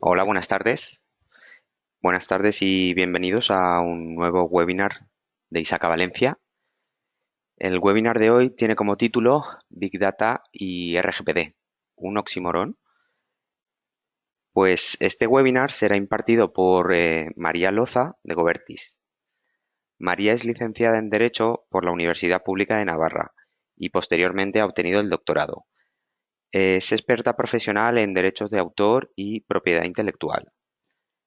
Hola, buenas tardes. Buenas tardes y bienvenidos a un nuevo webinar de Isaaca Valencia. El webinar de hoy tiene como título Big Data y RGPD, un oxímoron. Pues este webinar será impartido por María Loza de Govertis. María es licenciada en Derecho por la Universidad Pública de Navarra y posteriormente ha obtenido el doctorado. Es experta profesional en derechos de autor y propiedad intelectual.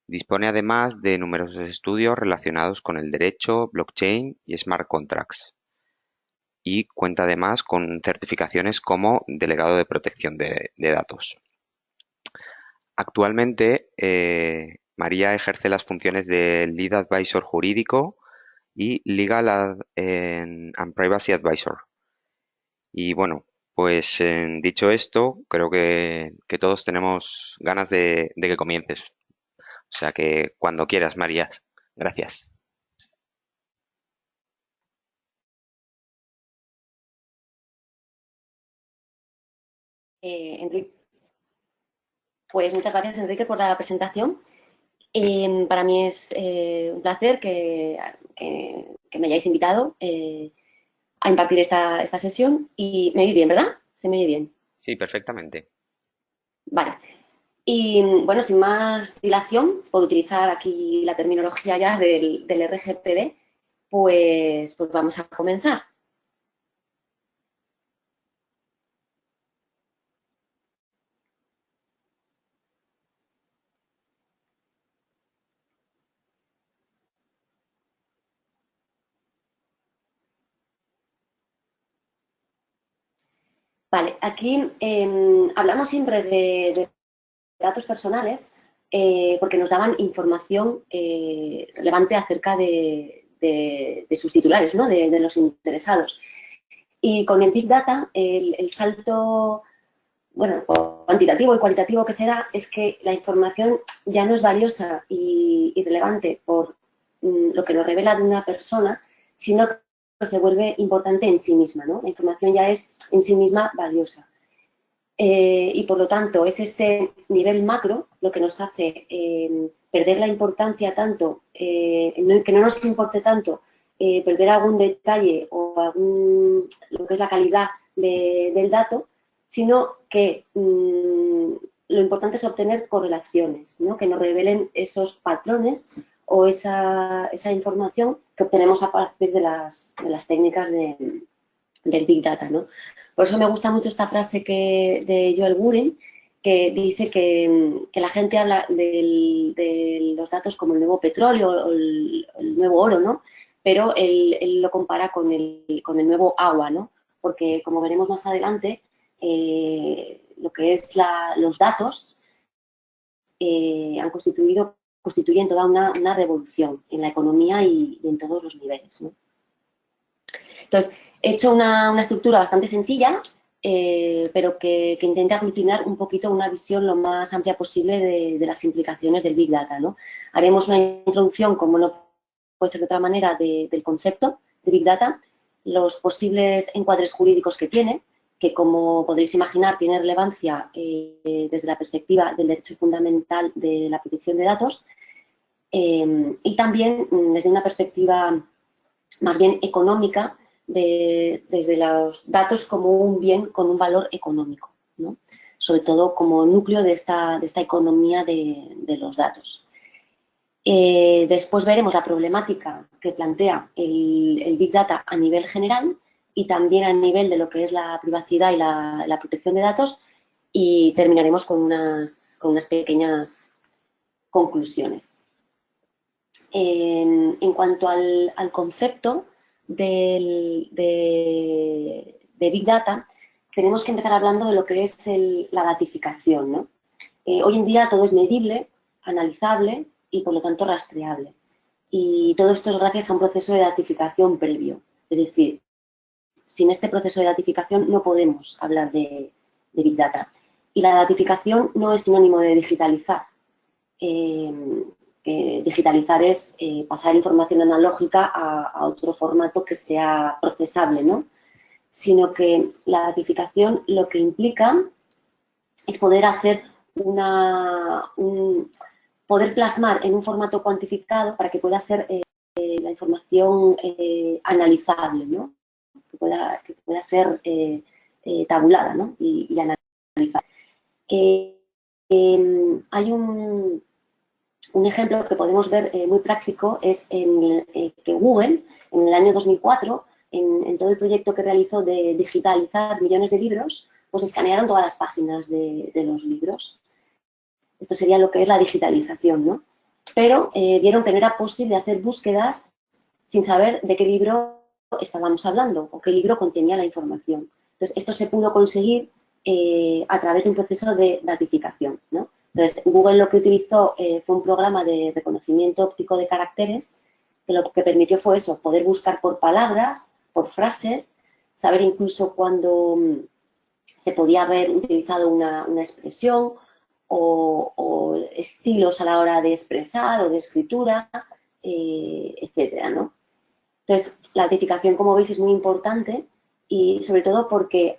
Dispone además de numerosos estudios relacionados con el derecho, blockchain y smart contracts. Y cuenta además con certificaciones como delegado de protección de datos. Actualmente, María ejerce las funciones de Lead Advisor jurídico y and Privacy Advisor. Y bueno, pues dicho esto, creo que todos tenemos ganas de que comiences. O sea que cuando quieras, María. Gracias. Enrique, pues muchas gracias, Enrique, por la presentación. Para mí es un placer que me hayáis invitado a impartir esta sesión y me oye bien, ¿verdad? Se me oye bien. Sí, perfectamente. Vale. Y bueno, sin más dilación, por utilizar aquí la terminología ya del RGPD, pues vamos a comenzar. Vale, aquí hablamos siempre de datos personales porque nos daban información relevante acerca de sus titulares, ¿no? De los interesados. Y con el Big Data, el salto, bueno, cuantitativo y cualitativo que se da es que la información ya no es valiosa y relevante por lo que nos revela de una persona, sino que se vuelve importante en sí misma, ¿no? La información ya es en sí misma valiosa. Y por lo tanto, es este nivel macro lo que nos hace perder la importancia tanto, que no nos importe tanto perder algún detalle o lo que es la calidad del dato, sino que lo importante es obtener correlaciones, ¿no? Que nos revelen esos patrones o esa información que obtenemos a partir de las técnicas del Big Data, ¿no? Por eso me gusta mucho esta frase de Joel Guren, que dice que la gente habla de los datos como el nuevo petróleo o el nuevo oro, ¿no? Pero él lo compara con el nuevo agua, ¿no? Porque, como veremos más adelante, lo que es los datos constituyen toda una revolución en la economía y en todos los niveles, ¿no? Entonces, he hecho una estructura bastante sencilla, pero que intenta aglutinar un poquito una visión lo más amplia posible de las implicaciones del Big Data, ¿no? Haremos una introducción, como no puede ser de otra manera, del concepto de Big Data, los posibles encuadres jurídicos que tiene, que como podréis imaginar tiene relevancia desde la perspectiva del derecho fundamental de la protección de datos y también desde una perspectiva más bien económica, desde los datos como un bien con un valor económico, ¿no? Sobre todo como núcleo de esta economía de los datos. Después veremos la problemática que plantea el Big Data a nivel general y también a nivel de lo que es la privacidad y la protección de datos y terminaremos con unas pequeñas conclusiones. En cuanto al concepto de Big Data, tenemos que empezar hablando de lo que es la datificación, ¿no? Hoy en día todo es medible, analizable y por lo tanto rastreable. Y todo esto es gracias a un proceso de datificación previo. Es decir, sin este proceso de datificación no podemos hablar de Big Data. Y la datificación no es sinónimo de digitalizar. Digitalizar es pasar información analógica a otro formato que sea procesable, ¿no? Sino que la datificación lo que implica es poder hacer poder plasmar en un formato cuantificado para que pueda ser la información analizable, ¿no? Que pueda ser tabulada, ¿no? y analizada. Hay un ejemplo que podemos ver muy práctico, es que Google, en el año 2004, en todo el proyecto que realizó de digitalizar millones de libros, pues escanearon todas las páginas de los libros. Esto sería lo que es la digitalización, ¿no? Pero vieron que no era posible hacer búsquedas sin saber de qué libro estábamos hablando o qué libro contenía la información. Entonces, esto se pudo conseguir a través de un proceso de datificación, ¿no? Entonces, Google lo que utilizó fue un programa de reconocimiento óptico de caracteres que lo que permitió fue eso, poder buscar por palabras, por frases, saber incluso cuándo se podía haber utilizado una expresión o estilos a la hora de expresar o de escritura, etcétera, ¿no? Entonces, la datificación, como veis, es muy importante y sobre todo porque,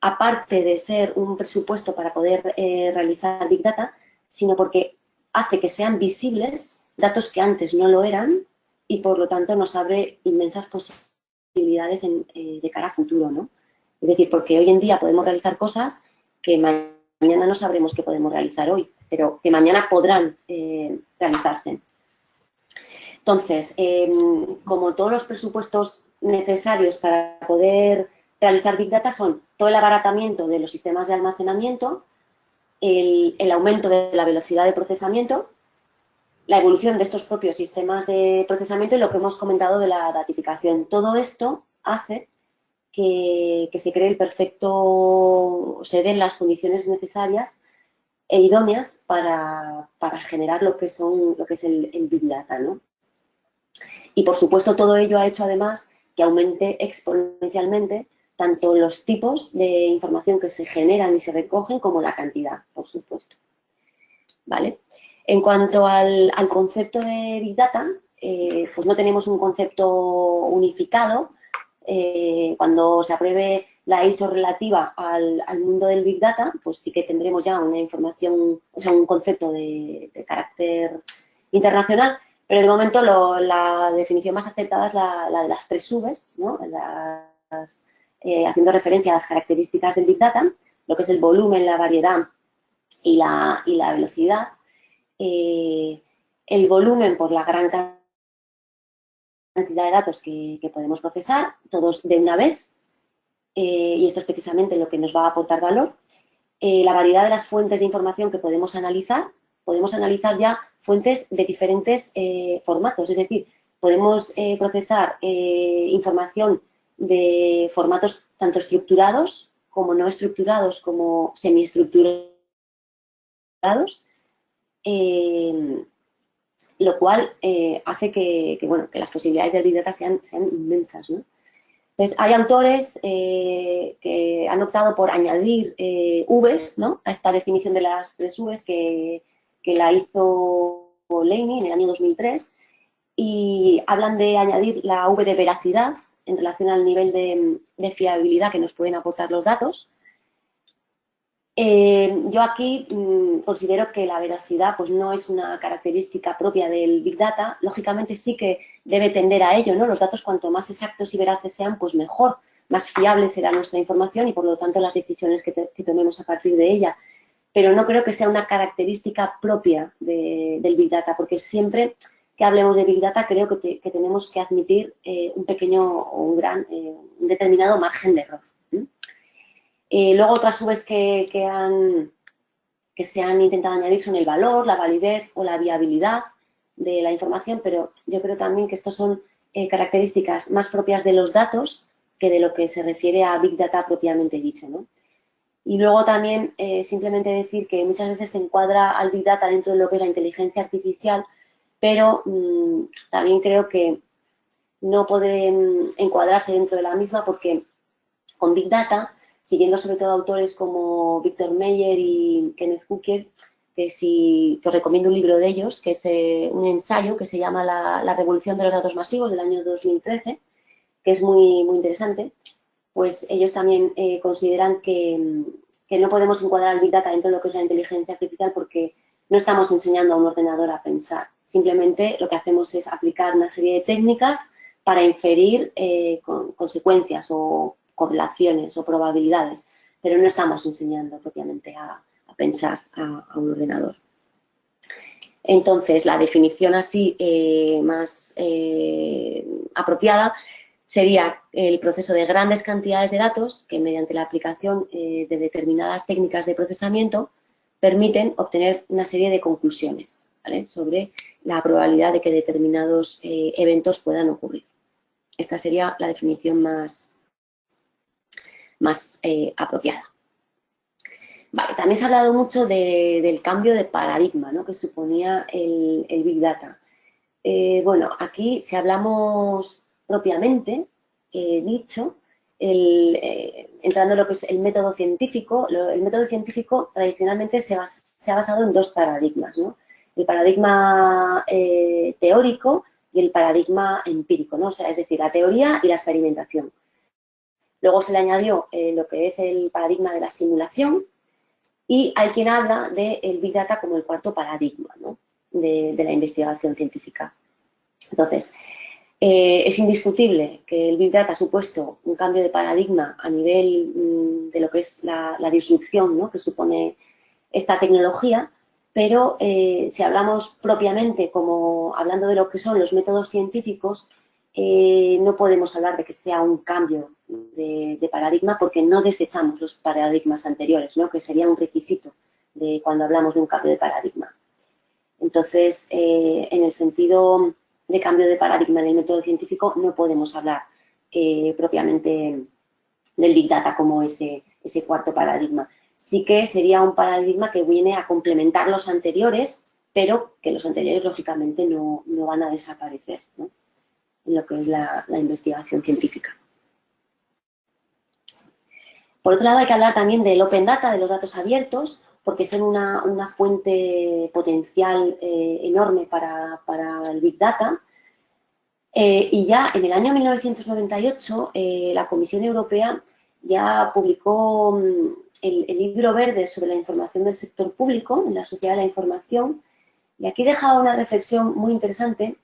aparte de ser un presupuesto para poder realizar Big Data, sino porque hace que sean visibles datos que antes no lo eran y, por lo tanto, nos abre inmensas posibilidades de cara a futuro, ¿no? Es decir, porque hoy en día podemos realizar cosas que mañana no sabremos que podemos realizar hoy, pero que mañana podrán realizarse. Entonces, como todos los presupuestos necesarios para poder realizar Big Data son todo el abaratamiento de los sistemas de almacenamiento, el aumento de la velocidad de procesamiento, la evolución de estos propios sistemas de procesamiento y lo que hemos comentado de la datificación. Todo esto hace que se cree el perfecto, se den las condiciones necesarias e idóneas para generar lo que es el Big Data, ¿no? Y, por supuesto, todo ello ha hecho, además, que aumente exponencialmente tanto los tipos de información que se generan y se recogen como la cantidad, por supuesto. ¿Vale? En cuanto al concepto de Big Data, pues no tenemos un concepto unificado. Cuando se apruebe la ISO relativa al mundo del Big Data, pues sí que tendremos ya una información, o sea, un concepto de carácter internacional, pero de momento la definición más aceptada es la de las 3 Vs, ¿no? Haciendo referencia a las características del Big Data, lo que es el volumen, la variedad y la velocidad. El volumen por la gran cantidad de datos que podemos procesar, todos de una vez, y esto es precisamente lo que nos va a aportar valor. La variedad de las fuentes de información que podemos analizar ya fuentes de diferentes formatos, es decir, podemos procesar información de formatos tanto estructurados como no estructurados, como semiestructurados, lo cual hace que las posibilidades del Big Data sean inmensas, ¿no? Entonces, hay autores que han optado por añadir Vs, ¿no?, a esta definición de las 3 Vs que la hizo Laney en el año 2003, y hablan de añadir la V de veracidad en relación al nivel de fiabilidad que nos pueden aportar los datos. Yo aquí considero que la veracidad pues, no es una característica propia del Big Data. Lógicamente sí que debe tender a ello, ¿no? Los datos, cuanto más exactos y veraces sean, pues mejor, más fiable será nuestra información y, por lo tanto, las decisiones que tomemos a partir de ella. Pero no creo que sea una característica propia del Big Data, porque siempre que hablemos de Big Data creo que tenemos que admitir un pequeño o un determinado margen de error. Luego, otras Vs que se han intentado añadir son el valor, la validez o la viabilidad de la información, pero yo creo también que estos son características más propias de los datos que de lo que se refiere a Big Data propiamente dicho, ¿no? Y luego también simplemente decir que muchas veces se encuadra al Big Data dentro de lo que es la inteligencia artificial, pero también creo que no pueden encuadrarse dentro de la misma, porque con Big Data, siguiendo sobre todo autores como Victor Meyer y Kenneth Hooker, que os recomiendo un libro de ellos, que es un ensayo que se llama La revolución de los datos masivos, del año 2013, que es muy, muy interesante. Pues ellos también consideran que que no podemos encuadrar el Big Data dentro de lo que es la inteligencia artificial porque no estamos enseñando a un ordenador a pensar. Simplemente lo que hacemos es aplicar una serie de técnicas para inferir consecuencias o correlaciones o probabilidades, pero no estamos enseñando propiamente a pensar a un ordenador. Entonces, la definición así más apropiada sería el proceso de grandes cantidades de datos que mediante la aplicación de determinadas técnicas de procesamiento permiten obtener una serie de conclusiones, ¿vale?, sobre la probabilidad de que determinados eventos puedan ocurrir. Esta sería la definición más apropiada. Vale, también se ha hablado mucho del cambio de paradigma, ¿no?, que suponía el Big Data. Bueno, aquí si hablamos propiamente dicho, entrando en lo que es el método científico, el método científico tradicionalmente se ha basado en dos paradigmas, ¿no? El paradigma teórico y el paradigma empírico, ¿no? O sea, es decir, la teoría y la experimentación. Luego se le añadió lo que es el paradigma de la simulación y hay quien habla del Big Data como el cuarto paradigma, ¿no?, de la investigación científica. Entonces, es indiscutible que el Big Data ha supuesto un cambio de paradigma a nivel de lo que es la disrupción, ¿no?, que supone esta tecnología, pero si hablamos propiamente como hablando de lo que son los métodos científicos, no podemos hablar de que sea un cambio de paradigma porque no desechamos los paradigmas anteriores, ¿no?, que sería un requisito de cuando hablamos de un cambio de paradigma. Entonces, en el sentido de cambio de paradigma en el método científico, no podemos hablar propiamente del Big Data como ese cuarto paradigma. Sí que sería un paradigma que viene a complementar los anteriores, pero que los anteriores, lógicamente, no van a desaparecer, ¿no?, en lo que es la investigación científica. Por otro lado, hay que hablar también del Open Data, de los datos abiertos, porque son una fuente potencial enorme para el Big Data. Y ya en el año 1998, la Comisión Europea ya publicó el libro verde sobre la información del sector público en la sociedad de la información. Y aquí dejaba una reflexión muy interesante.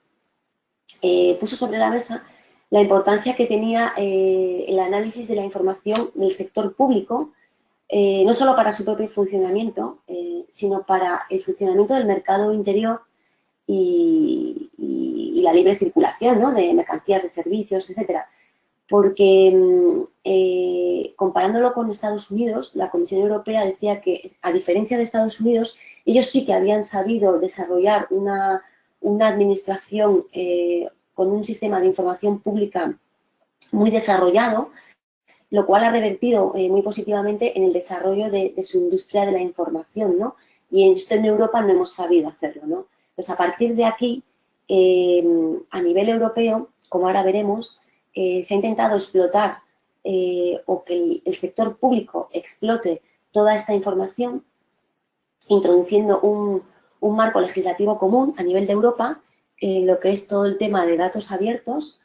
Puso sobre la mesa la importancia que tenía el análisis de la información del sector público, no solo para su propio funcionamiento, sino para el funcionamiento del mercado interior y la libre circulación, ¿no?, de mercancías, de servicios, etcétera. Porque comparándolo con Estados Unidos, la Comisión Europea decía que, a diferencia de Estados Unidos, ellos sí que habían sabido desarrollar una administración con un sistema de información pública muy desarrollado, lo cual ha revertido muy positivamente en el desarrollo de su industria de la información, ¿no? Y esto en Europa no hemos sabido hacerlo, ¿no? Pues a partir de aquí, a nivel europeo, como ahora veremos, se ha intentado explotar o que el sector público explote toda esta información, introduciendo un marco legislativo común a nivel de Europa, lo que es todo el tema de datos abiertos,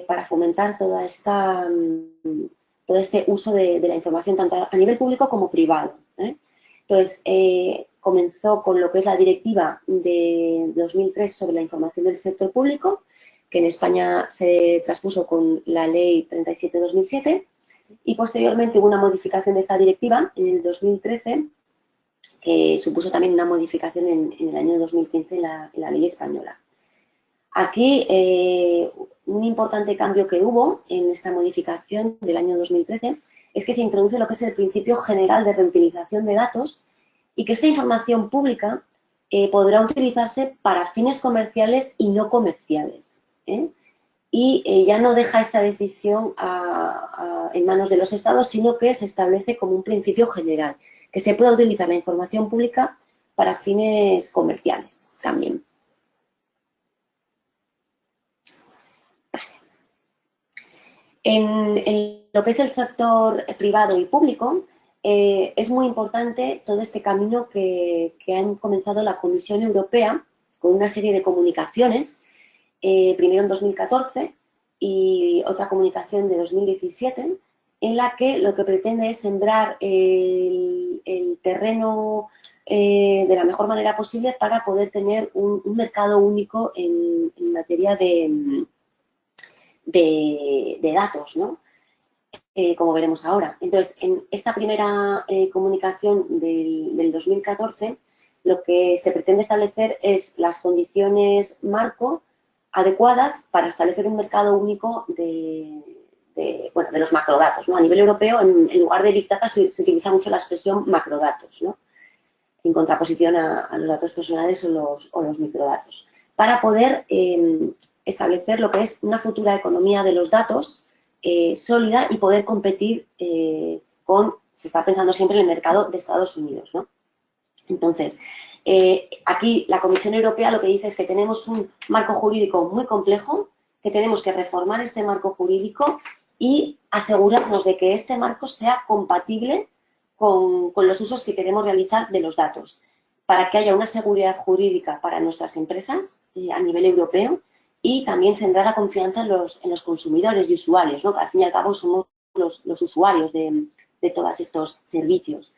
para fomentar todo este uso de la información tanto a nivel público como privado, ¿eh? Entonces, comenzó con lo que es la directiva de 2003 sobre la información del sector público, que en España se transpuso con la Ley 37/2007, y posteriormente hubo una modificación de esta directiva en el 2013, que supuso también una modificación en el año 2015 en la ley española. Aquí, un importante cambio que hubo en esta modificación del año 2013 es que se introduce lo que es el principio general de reutilización de datos y que esta información pública podrá utilizarse para fines comerciales y no comerciales, ¿eh? Y ya no deja esta decisión en manos de los estados, sino que se establece como un principio general, que se pueda utilizar la información pública para fines comerciales también. En lo que es el sector privado y público, es muy importante todo este camino que ha comenzado la Comisión Europea con una serie de comunicaciones, primero en 2014 y otra comunicación de 2017, en la que lo que pretende es sembrar el terreno de la mejor manera posible para poder tener un mercado único en materia de datos, ¿no? Como veremos ahora. Entonces, en esta primera comunicación del 2014, lo que se pretende establecer es las condiciones marco adecuadas para establecer un mercado único de los macrodatos, ¿no? A nivel europeo, en lugar de Big Data, se utiliza mucho la expresión macrodatos, ¿no? En contraposición a los datos personales o los microdatos, para poder establecer lo que es una futura economía de los datos sólida y poder competir se está pensando siempre en el mercado de Estados Unidos, ¿no? Entonces, aquí la Comisión Europea lo que dice es que tenemos un marco jurídico muy complejo, que tenemos que reformar este marco jurídico y asegurarnos de que este marco sea compatible con los usos que queremos realizar de los datos, para que haya una seguridad jurídica para nuestras empresas a nivel europeo y también sembrar la confianza en los consumidores y usuarios, ¿no? Que al fin y al cabo somos los usuarios de todos estos servicios.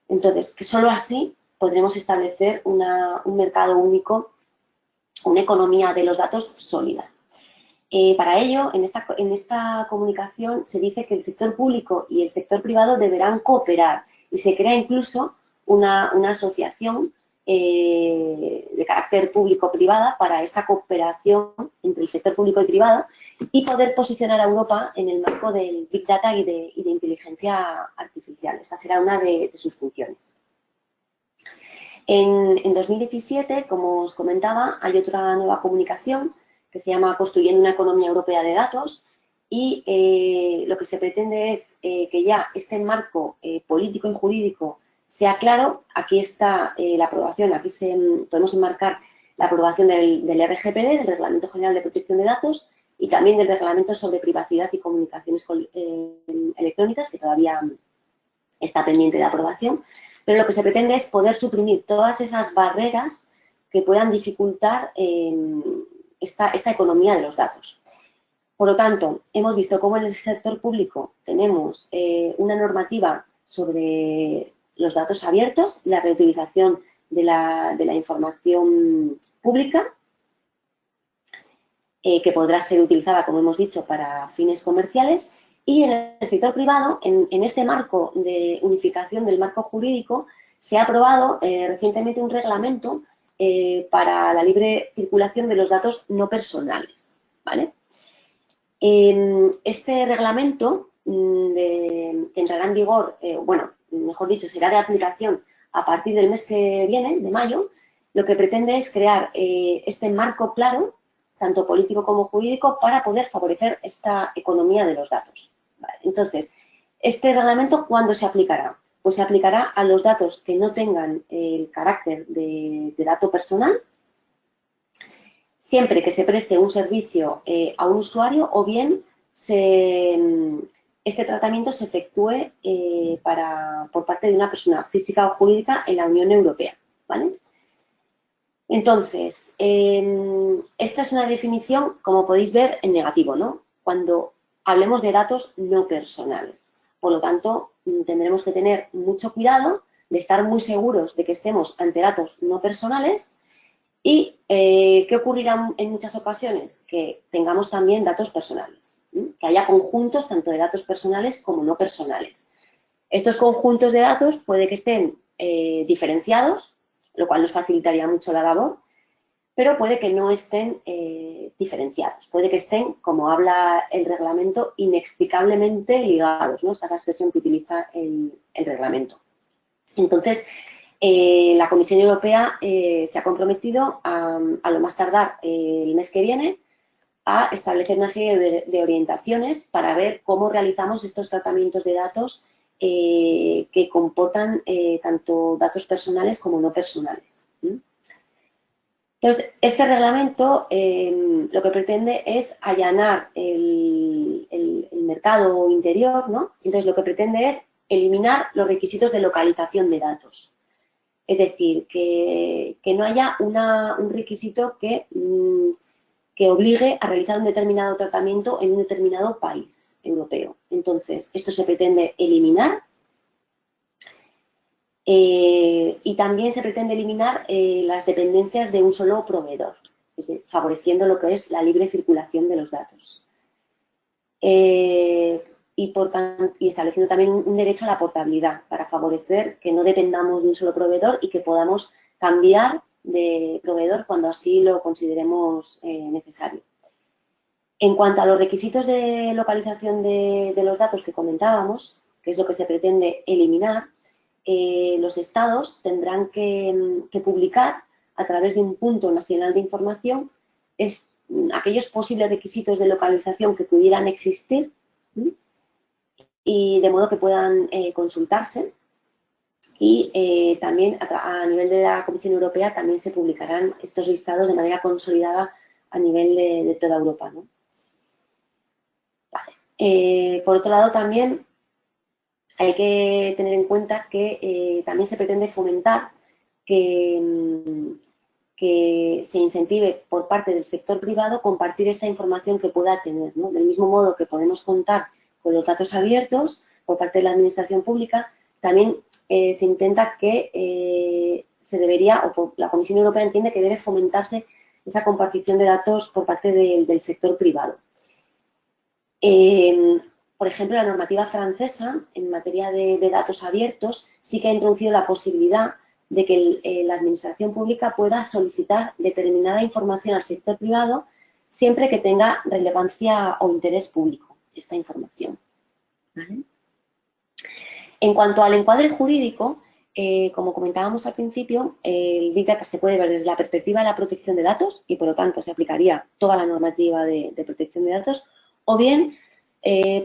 Entonces, que solo así podremos establecer un mercado único, una economía de los datos sólida. Para ello, en esta comunicación se dice que el sector público y el sector privado deberán cooperar y se crea incluso una asociación de carácter público-privada para esta cooperación entre el sector público y privado y poder posicionar a Europa en el marco del Big Data y de inteligencia artificial. Esta será una de sus funciones. En 2017, como os comentaba, hay otra nueva comunicación que se llama Construyendo una economía europea de datos y lo que se pretende es que ya este marco político y jurídico sea claro. Aquí está la aprobación, aquí podemos enmarcar la aprobación del RGPD, del Reglamento General de Protección de Datos, y también del Reglamento sobre Privacidad y Comunicaciones Electrónicas, que todavía está pendiente de aprobación. Pero lo que se pretende es poder suprimir todas esas barreras que puedan dificultar esta economía de los datos. Por lo tanto, hemos visto cómo en el sector público tenemos una normativa sobre los datos abiertos, la reutilización de la información pública, que podrá ser utilizada, como hemos dicho, para fines comerciales. Y en el sector privado, en este marco de unificación del marco jurídico, se ha aprobado recientemente un reglamento para la libre circulación de los datos no personales, ¿vale? Este reglamento entrará en vigor, mejor dicho, será de aplicación a partir del mes que viene, de mayo. Lo que pretende es crear este marco claro, tanto político como jurídico, para poder favorecer esta economía de los datos. Vale. Entonces, ¿este reglamento cuándo se aplicará? Pues se aplicará a los datos que no tengan el carácter de dato personal, siempre que se preste un servicio a un usuario o bien este tratamiento se efectúe por parte de una persona física o jurídica en la Unión Europea, ¿vale? Entonces, esta es una definición, como podéis ver, en negativo, ¿no? Cuando hablemos de datos no personales. Por lo tanto, tendremos que tener mucho cuidado de estar muy seguros de que estemos ante datos no personales. ¿Y qué ocurrirá en muchas ocasiones? Que tengamos también datos personales, que haya conjuntos tanto de datos personales como no personales. Estos conjuntos de datos puede que estén diferenciados, lo cual nos facilitaría mucho la labor, pero puede que no estén diferenciados, puede que estén, como habla el reglamento, inextricablemente ligados, ¿no? Esta es la expresión que utiliza el reglamento. Entonces, la Comisión Europea se ha comprometido a lo más tardar el mes que viene a establecer una serie de orientaciones para ver cómo realizamos estos tratamientos de datos que comportan tanto datos personales como no personales. Entonces, este reglamento lo que pretende es allanar el mercado interior, ¿no? Entonces, lo que pretende es eliminar los requisitos de localización de datos. Es decir, que no haya un requisito que que obligue a realizar un determinado tratamiento en un determinado país europeo. Entonces, esto se pretende eliminar y también se pretende eliminar las dependencias de un solo proveedor, es decir, favoreciendo lo que es la libre circulación de los datos. Y estableciendo también un derecho a la portabilidad para favorecer que no dependamos de un solo proveedor y que podamos cambiar de proveedor cuando así lo consideremos necesario. En cuanto a los requisitos de localización de los datos que comentábamos, que es lo que se pretende eliminar, los estados tendrán que publicar a través de un punto nacional de información aquellos posibles requisitos de localización que pudieran existir y de modo que puedan consultarse. Y también a nivel de la Comisión Europea también se publicarán estos listados de manera consolidada a nivel de toda Europa, ¿no? Vale. Por otro lado, también hay que tener en cuenta que también se pretende fomentar que se incentive por parte del sector privado compartir esta información que pueda tener, ¿no? Del mismo modo que podemos contar con los datos abiertos por parte de la administración pública, también se intenta que se debería, o la Comisión Europea entiende que debe fomentarse esa compartición de datos por parte del sector privado. Por ejemplo, la normativa francesa en materia de datos abiertos sí que ha introducido la posibilidad de que la administración pública pueda solicitar determinada información al sector privado siempre que tenga relevancia o interés público esta información. ¿Vale? En cuanto al encuadre jurídico, como comentábamos al principio, el Big Data se puede ver desde la perspectiva de la protección de datos y, por lo tanto, se aplicaría toda la normativa de protección de datos, o bien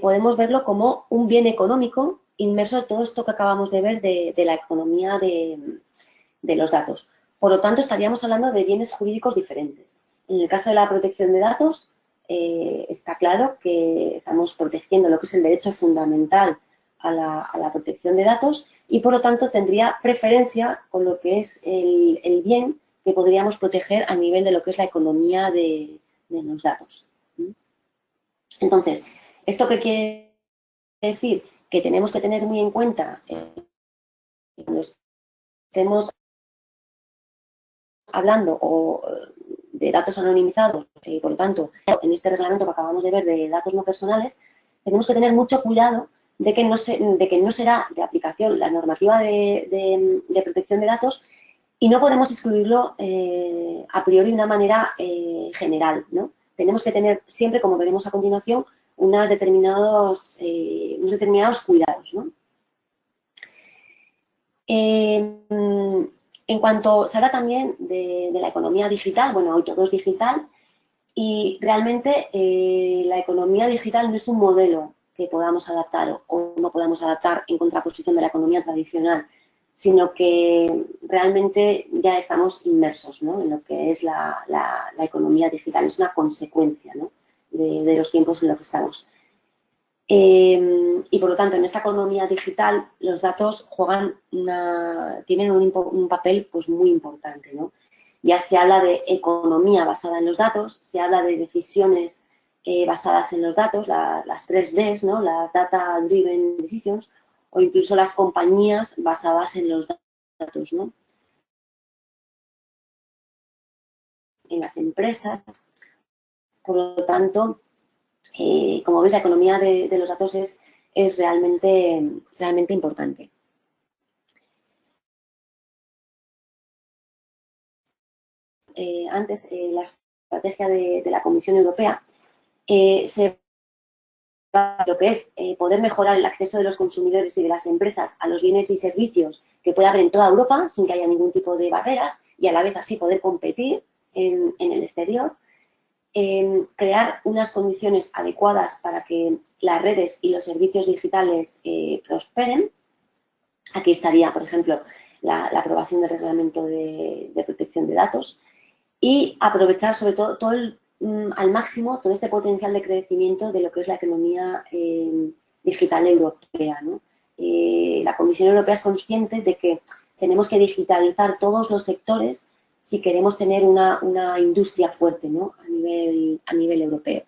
podemos verlo como un bien económico inmerso en todo esto que acabamos de ver de la economía de los datos. Por lo tanto, estaríamos hablando de bienes jurídicos diferentes. En el caso de la protección de datos, está claro que estamos protegiendo lo que es el derecho fundamental a la protección de datos y, por lo tanto, tendría preferencia con lo que es el bien que podríamos proteger a nivel de lo que es la economía de los datos. Entonces, ¿esto qué quiere decir? Que tenemos que tener muy en cuenta cuando estemos hablando de datos anonimizados, por lo tanto, en este reglamento que acabamos de ver de datos no personales, tenemos que tener mucho cuidado de que no será de aplicación la normativa de protección de datos y no podemos excluirlo a priori de una manera general, ¿no? Tenemos que tener siempre, como veremos a continuación, unos determinados cuidados, ¿no? En cuanto se habla también de la economía digital, bueno, hoy todo es digital y realmente la economía digital no es un modelo que podamos adaptar o no podamos adaptar en contraposición de la economía tradicional, sino que realmente ya estamos inmersos, ¿no?, en lo que es la economía digital. Es una consecuencia, ¿no?, de los tiempos en los que estamos. Y por lo tanto, en esta economía digital, los datos tienen un papel pues, muy importante, ¿no? Ya se habla de economía basada en los datos, se habla de decisiones basadas en los datos, las 3Ds, ¿no?, las Data Driven Decisions, o incluso las compañías basadas en los datos, ¿no? En las empresas. Por lo tanto, como veis, la economía de los datos es realmente importante. Antes, la estrategia de la Comisión Europea se lo que es poder mejorar el acceso de los consumidores y de las empresas a los bienes y servicios que pueda haber en toda Europa sin que haya ningún tipo de barreras y a la vez así poder competir en el exterior. Crear unas condiciones adecuadas para que las redes y los servicios digitales prosperen. Aquí estaría, por ejemplo, la aprobación del reglamento de protección de datos y aprovechar sobre todo al máximo todo este potencial de crecimiento de lo que es la economía digital europea, ¿no? La Comisión Europea es consciente de que tenemos que digitalizar todos los sectores si queremos tener una industria fuerte, ¿no? a nivel europeo.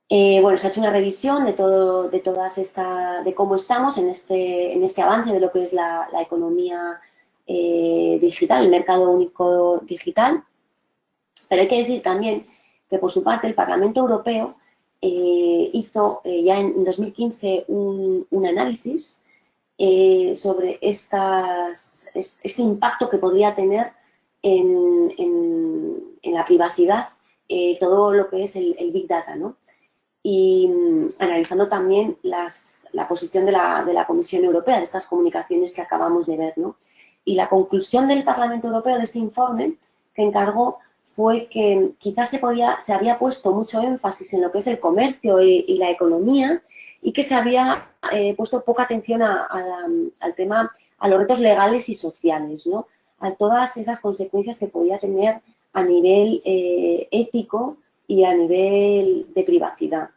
Bueno, se ha hecho una revisión de de cómo estamos en este avance de lo que es la economía digital, el mercado único digital. Pero hay que decir también que, por su parte, el Parlamento Europeo hizo ya en 2015 un análisis sobre este impacto que podría tener en la privacidad todo lo que es el Big Data, ¿no? Y analizando también la posición de la Comisión Europea, de estas comunicaciones que acabamos de ver, ¿no? Y la conclusión del Parlamento Europeo de este informe que encargó fue que quizás se había puesto mucho énfasis en lo que es el comercio y la economía, y que se había puesto poca atención al tema, a los retos legales y sociales, ¿no? A todas esas consecuencias que podía tener a nivel ético y a nivel de privacidad.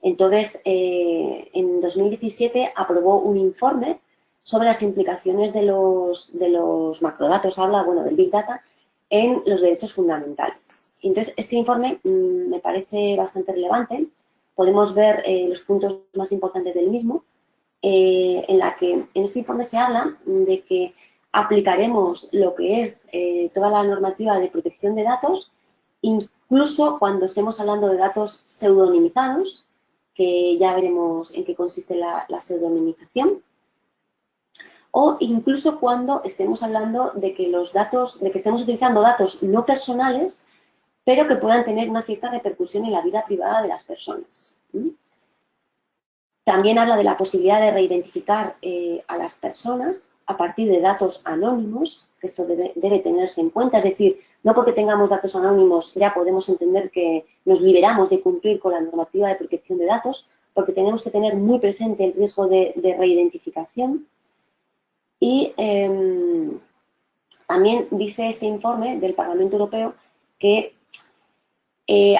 Entonces, en 2017 aprobó un informe sobre las implicaciones de los macrodatos, habla, bueno, del Big Data, en los derechos fundamentales. Entonces, este informe me parece bastante relevante. Podemos ver los puntos más importantes del mismo, en este informe se habla de que aplicaremos lo que es toda la normativa de protección de datos, incluso cuando estemos hablando de datos pseudonimizados, que ya veremos en qué consiste la pseudonimización, o incluso cuando estemos hablando de que estemos utilizando datos no personales, pero que puedan tener una cierta repercusión en la vida privada de las personas. También habla de la posibilidad de reidentificar a las personas a partir de datos anónimos, que esto debe tenerse en cuenta, es decir, no porque tengamos datos anónimos ya podemos entender que nos liberamos de cumplir con la normativa de protección de datos, porque tenemos que tener muy presente el riesgo de reidentificación. Y también dice este informe del Parlamento Europeo que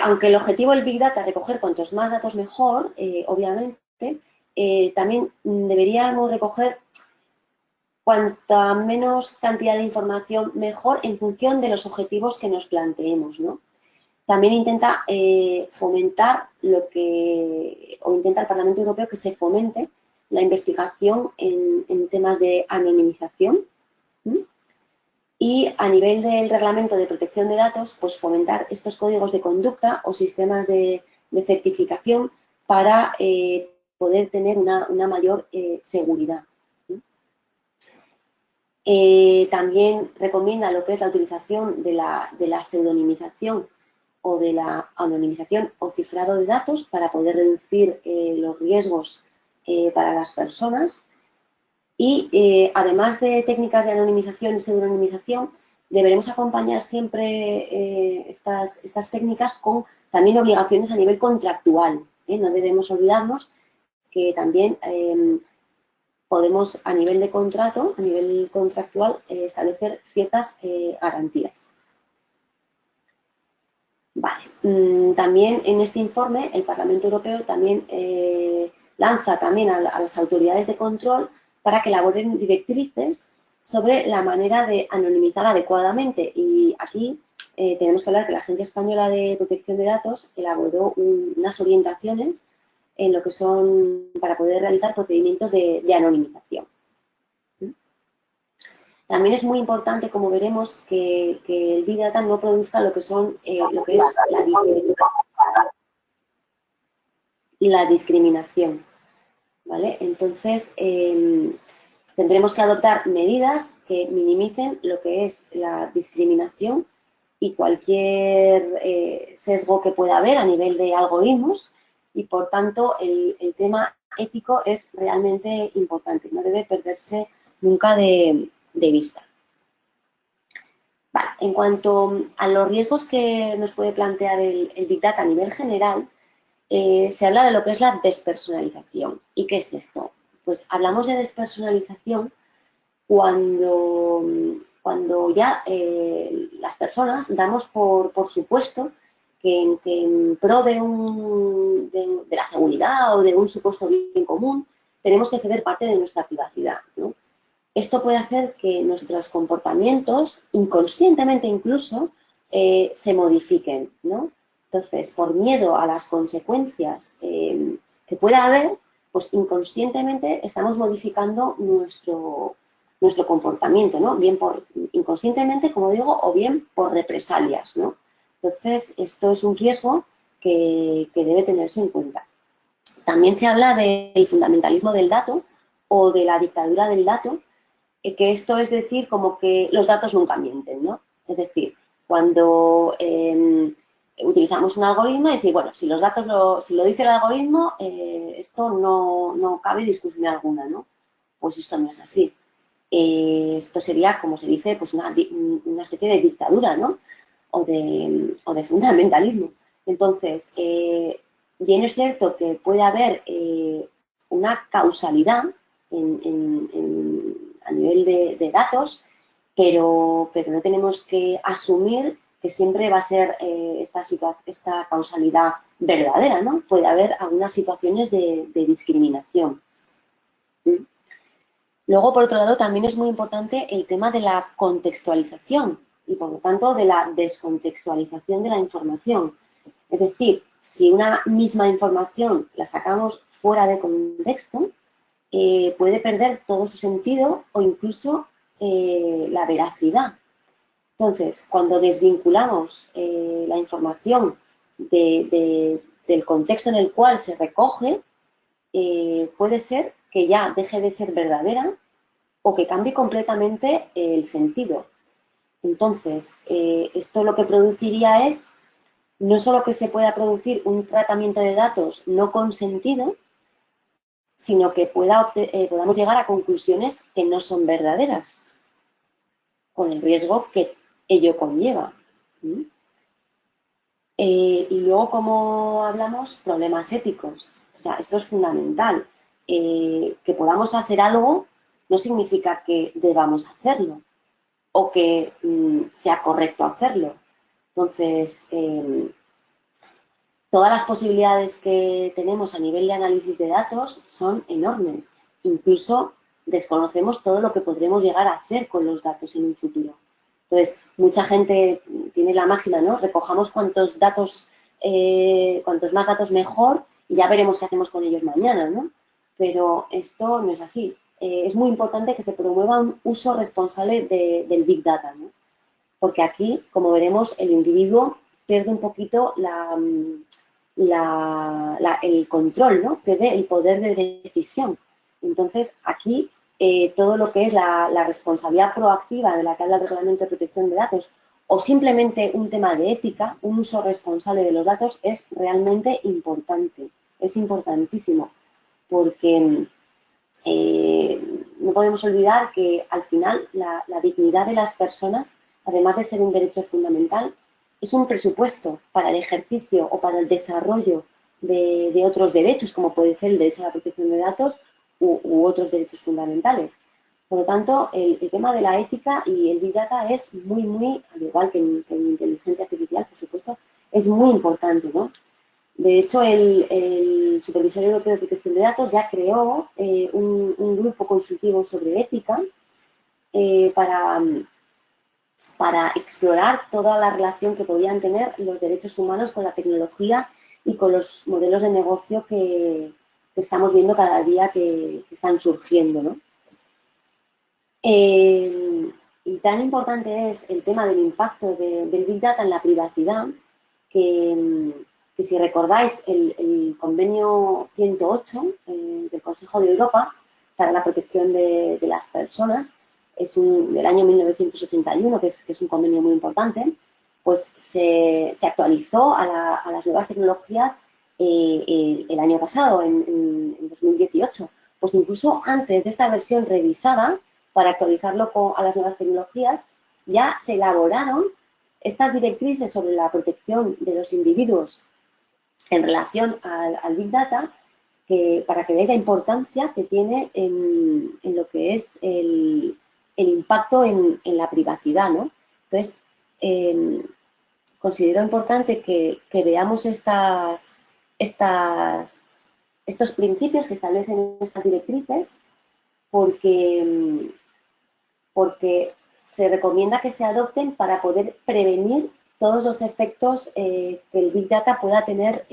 aunque el objetivo del Big Data es recoger cuantos más datos mejor, obviamente, también deberíamos recoger cuanta menos cantidad de información mejor en función de los objetivos que nos planteemos, ¿no? También intenta fomentar intenta el Parlamento Europeo que se fomente la investigación en temas de anonimización. Y a nivel del reglamento de protección de datos, pues fomentar estos códigos de conducta o sistemas de certificación para poder tener una mayor seguridad. También recomienda lo que es la utilización de la pseudonimización o de la anonimización o cifrado de datos para poder reducir los riesgos para las personas. Y además de técnicas de anonimización y pseudonimización, deberemos acompañar siempre estas técnicas con también obligaciones a nivel contractual. No debemos olvidarnos que también podemos, a nivel contractual, establecer ciertas garantías. Vale. También en este informe el Parlamento Europeo también lanza también a las autoridades de control para que elaboren directrices sobre la manera de anonimizar adecuadamente. Y aquí tenemos que hablar que la Agencia Española de Protección de Datos elaboró unas orientaciones en lo que son para poder realizar procedimientos de anonimización. También es muy importante, como veremos, que el Big Data no produzca lo que es la discriminación. ¿Vale? Entonces, tendremos que adoptar medidas que minimicen lo que es la discriminación y cualquier sesgo que pueda haber a nivel de algoritmos, y por tanto el tema ético es realmente importante, no debe perderse nunca de vista. Vale. En cuanto a los riesgos que nos puede plantear el Big Data a nivel general, se habla de lo que es la despersonalización. ¿Y qué es esto? Pues hablamos de despersonalización cuando ya las personas damos por supuesto que en pro de la seguridad o de un supuesto bien común tenemos que ceder parte de nuestra privacidad, ¿no? esto puede hacer que nuestros comportamientos, inconscientemente incluso, se modifiquen, ¿no? Entonces, por miedo a las consecuencias que pueda haber, pues inconscientemente estamos modificando nuestro comportamiento, ¿no? Bien por inconscientemente, como digo, o bien por represalias, ¿no? Entonces, esto es un riesgo que debe tenerse en cuenta. También se habla del fundamentalismo del dato o de la dictadura del dato, que esto es decir como que los datos nunca mienten, ¿no? Es decir, cuando utilizamos un algoritmo, decir, bueno, si los datos si lo dice el algoritmo, esto no cabe discusión alguna, ¿no? Pues esto no es así. Esto sería, como se dice, pues una especie de dictadura, ¿no? O de fundamentalismo. Entonces, bien es cierto que puede haber una causalidad a nivel de datos, pero no tenemos que asumir que siempre va a ser esta causalidad verdadera, ¿no? Puede haber algunas situaciones de discriminación. ¿Mm? Luego, por otro lado, también es muy importante el tema de la contextualización y, por lo tanto, de la descontextualización de la información. Es decir, si una misma información la sacamos fuera de contexto, puede perder todo su sentido o incluso la veracidad. Entonces, cuando desvinculamos la información del contexto en el cual se recoge, puede ser que ya deje de ser verdadera o que cambie completamente el sentido. Entonces, esto lo que produciría es no solo que se pueda producir un tratamiento de datos no consentido, sino que podamos llegar a conclusiones que no son verdaderas, con el riesgo que ello conlleva. ¿Mm? Y luego, como hablamos, problemas éticos. O sea, esto es fundamental. Que podamos hacer algo no significa que debamos hacerlo o que sea correcto hacerlo. Entonces, todas las posibilidades que tenemos a nivel de análisis de datos son enormes. Incluso desconocemos todo lo que podremos llegar a hacer con los datos en un futuro. Entonces, mucha gente tiene la máxima, ¿no? Recojamos cuantos más datos mejor y ya veremos qué hacemos con ellos mañana, ¿no? Pero esto no es así. Es muy importante que se promueva un uso responsable del Big Data, ¿no? Porque aquí, como veremos, el individuo pierde un poquito el control, ¿no? Pierde el poder de decisión. Entonces, aquí todo lo que es la responsabilidad proactiva de la que habla el Reglamento de Protección de Datos o simplemente un tema de ética, un uso responsable de los datos es realmente importante, es importantísimo, porque no podemos olvidar que al final la dignidad de las personas, además de ser un derecho fundamental, es un presupuesto para el ejercicio o para el desarrollo de otros derechos, como puede ser el derecho a la protección de datos u otros derechos fundamentales. Por lo tanto, el tema de la ética y el Big Data es muy, al igual que en inteligencia artificial, por supuesto, es muy importante, ¿no? De hecho, el Supervisor Europeo de Protección de Datos ya creó un grupo consultivo sobre ética eh, para, para explorar toda la relación que podían tener los derechos humanos con la tecnología y con los modelos de negocio que estamos viendo cada día que están surgiendo, ¿no? Y tan importante es el tema del impacto del Big Data en la privacidad que si recordáis el convenio 108 del Consejo de Europa para la protección de las personas, es del año 1981, que es un convenio muy importante, pues se actualizó a las nuevas tecnologías el año pasado, en 2018. Pues incluso antes de esta versión revisada, para actualizarlo a las nuevas tecnologías, ya se elaboraron estas directrices sobre la protección de los individuos en relación al Big Data, para que veáis la importancia que tiene en lo que es el impacto en la privacidad, ¿no? Entonces, considero importante que veamos estos principios que establecen estas directrices, porque porque se recomienda que se adopten para poder prevenir todos los efectos que el Big Data pueda tener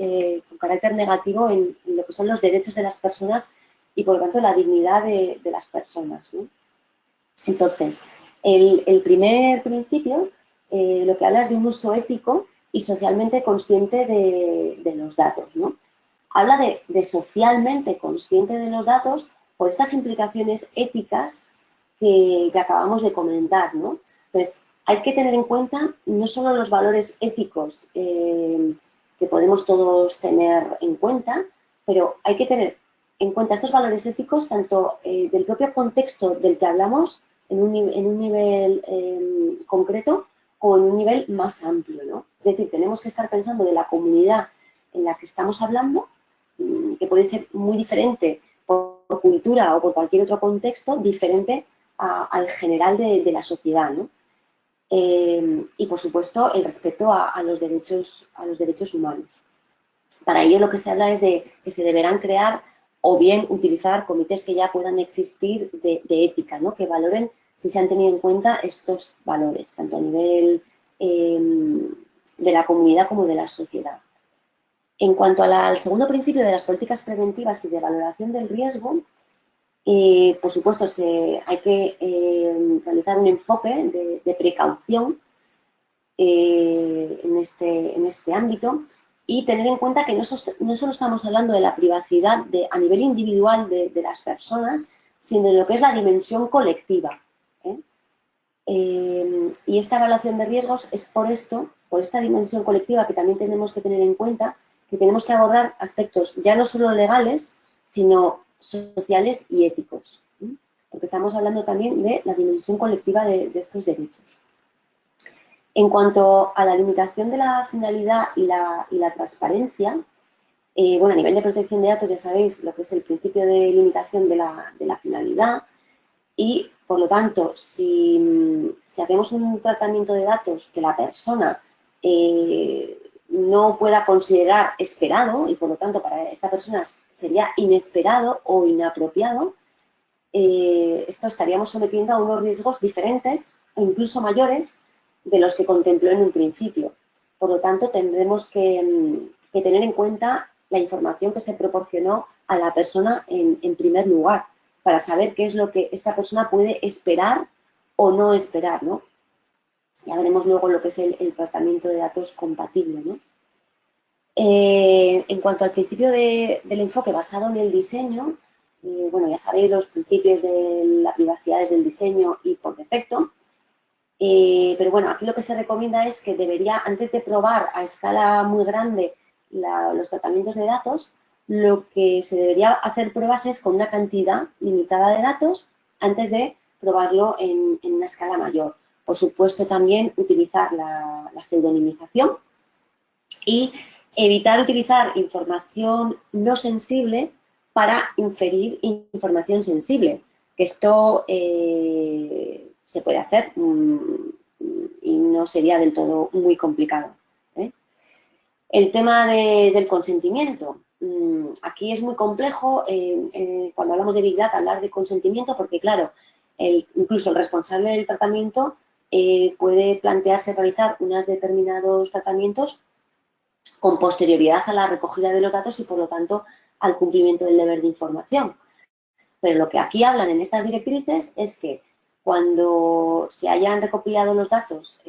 con carácter negativo en lo que son los derechos de las personas y, por lo tanto, la dignidad de las personas, ¿no? Entonces, el primer principio lo que habla es de un uso ético y socialmente consciente de los datos, ¿no? Habla de socialmente consciente de los datos por estas implicaciones éticas que acabamos de comentar, ¿no? Entonces, hay que tener en cuenta no solo los valores éticos que podemos todos tener en cuenta, pero hay que tener en cuenta estos valores éticos tanto del propio contexto del que hablamos en un nivel concreto como en un nivel más amplio, ¿no? Es decir, tenemos que estar pensando de la comunidad en la que estamos hablando, que puede ser muy diferente por cultura o por cualquier otro contexto, diferente al general de la sociedad, ¿no? Y, por supuesto, el respeto a los derechos humanos. Para ello, lo que se habla es de que se deberán crear o bien utilizar comités que ya puedan existir de ética, ¿no? Que valoren si se han tenido en cuenta estos valores, tanto a nivel de la comunidad como de la sociedad. En cuanto al segundo principio de las políticas preventivas y de valoración del riesgo, por supuesto, hay que realizar un enfoque de precaución en este ámbito y tener en cuenta que no solo estamos hablando de la privacidad a nivel individual de las personas, sino de lo que es la dimensión colectiva. Y esta evaluación de riesgos es por esta dimensión colectiva que también tenemos que tener en cuenta, que tenemos que abordar aspectos ya no solo legales, sino sociales y éticos, porque estamos hablando también de la dimensión colectiva de estos derechos. En cuanto a la limitación de la finalidad y la transparencia, bueno, a nivel de protección de datos ya sabéis lo que es el principio de limitación de la finalidad y, por lo tanto, si hacemos un tratamiento de datos que la persona no pueda considerar esperado y, por lo tanto, para esta persona sería inesperado o inapropiado, esto estaríamos sometiendo a unos riesgos diferentes e incluso mayores de los que contempló en un principio. Por lo tanto, tendremos que tener en cuenta la información que se proporcionó a la persona en primer lugar, para saber qué es lo que esta persona puede esperar o no esperar, ¿no? Ya veremos luego lo que es el tratamiento de datos compatible, ¿no? En cuanto al principio del enfoque basado en el diseño, bueno, ya sabéis los principios de la privacidad desde el diseño y por defecto, pero bueno, aquí lo que se recomienda es que debería, antes de probar a escala muy grande los tratamientos de datos, lo que se debería hacer pruebas es con una cantidad limitada de datos antes de probarlo en una escala mayor. Por supuesto, también utilizar la pseudonimización y evitar utilizar información no sensible para inferir información sensible, que esto se puede hacer y no sería del todo muy complicado. El tema del consentimiento. Aquí es muy complejo cuando hablamos de Big Data hablar de consentimiento porque, claro, incluso el responsable del tratamiento puede plantearse realizar unos determinados tratamientos con posterioridad a la recogida de los datos y, por lo tanto, al cumplimiento del deber de información. Pero lo que aquí hablan en estas directrices es que cuando se hayan recopilado los datos